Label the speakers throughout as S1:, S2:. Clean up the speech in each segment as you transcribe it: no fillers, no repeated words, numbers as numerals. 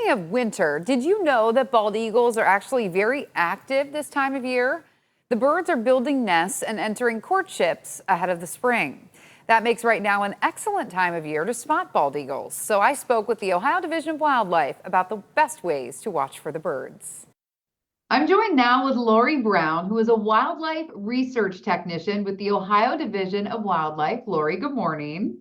S1: Speaking of winter, did you know that bald eagles are actually very active this time of year? The birds are building nests and entering courtships ahead of the spring. That makes right now an excellent time of year to spot bald eagles. So I spoke with the Ohio Division of Wildlife about the best ways to watch for the birds. I'm joined now with Lori Brown, who is a wildlife research technician with the Ohio Division of Wildlife. Lori, good morning.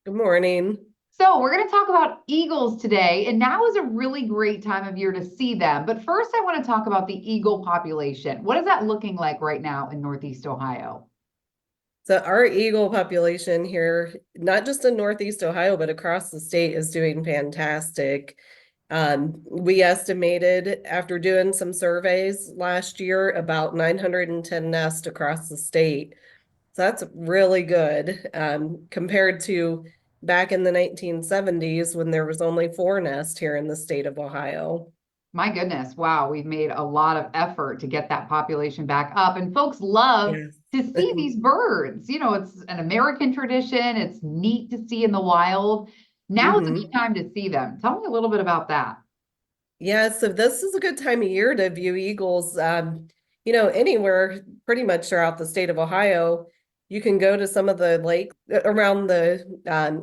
S2: Good morning.
S1: So, we're going to talk about eagles today, and now is a really great time of year to see them. But first, I want to talk about the eagle population. What is that looking like right now in Northeast Ohio?
S2: So our eagle population here, not just in Northeast Ohio, but across the state is doing fantastic. We estimated after doing some surveys last year about 910 nests across the state. So that's really good compared to back in the 1970s when there was only 4 nests here in the state of Ohio.
S1: My goodness, wow, we've made a lot of effort to get that population back up, and folks love
S2: Yes.
S1: to see these birds. It's an American tradition, it's neat to see in the wild. Now is a good
S2: hmm
S1: time to see them. Tell me a little bit about that.
S2: Yeah, so this is a good time of year to view eagles. Anywhere pretty much throughout the state of Ohio, you can go to some of the lake around the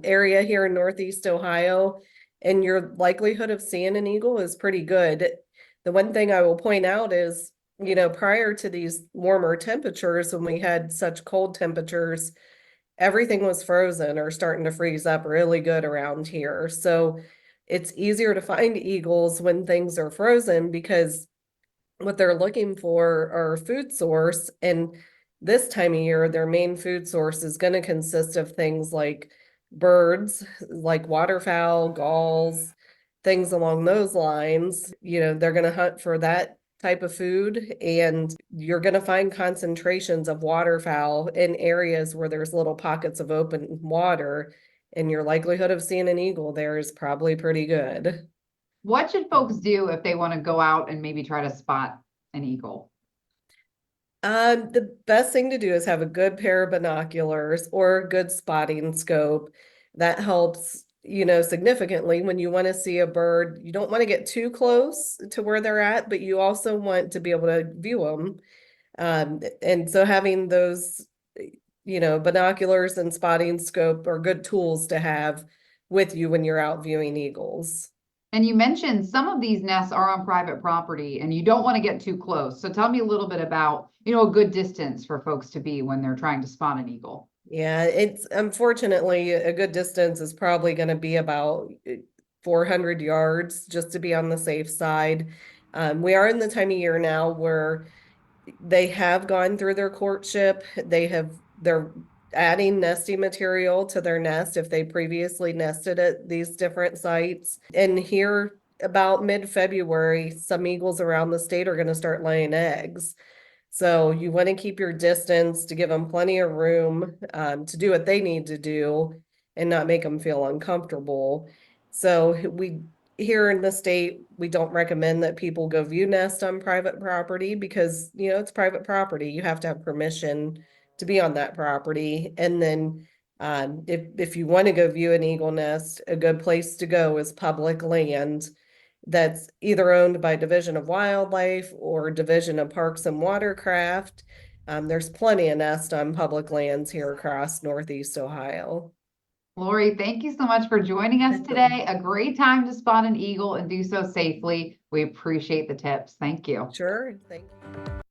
S2: area here in Northeast Ohio, and your likelihood of seeing an eagle is pretty good. The one thing I will point out is, prior to these warmer temperatures, when we had such cold temperatures, everything was frozen or starting to freeze up really good around here. So it's easier to find eagles when things are frozen because what they're looking for are food source. And this time of year, their main food source is going to consist of things like birds, like waterfowl, gulls, things along those lines. They're going to hunt for that type of food, and you're going to find concentrations of waterfowl in areas where there's little pockets of open water, and your likelihood of seeing an eagle there is probably pretty good.
S1: What should folks do if they want to go out and maybe try to spot an eagle?
S2: The best thing to do is have a good pair of binoculars or a good spotting scope. That helps, significantly when you want to see a bird. You don't want to get too close to where they're at, but you also want to be able to view them. And so having those, binoculars and spotting scope are good tools to have with you when you're out viewing eagles.
S1: And you mentioned some of these nests are on private property and you don't want to get too close. So tell me a little bit about, a good distance for folks to be when they're trying to spot an eagle.
S2: Yeah, it's unfortunately a good distance is probably going to be about 400 yards just to be on the safe side. We are in the time of year now where they have gone through their courtship. They're adding nesting material to their nest if they previously nested at these different sites. And here about mid-February, some eagles around the state are going to start laying eggs. So you want to keep your distance to give them plenty of room to do what they need to do and not make them feel uncomfortable. So we here in the state, we don't recommend that people go view nest on private property because, it's private property. You have to have permission to be on that property. And then if you want to go view an eagle nest, a good place to go is public land that's either owned by Division of Wildlife or Division of Parks and Watercraft. There's plenty of nests on public lands here across Northeast Ohio.
S1: Lori, thank you so much for joining us today. A great time to spot an eagle and do so safely. We appreciate the tips. Thank you.
S2: Sure. Thank you.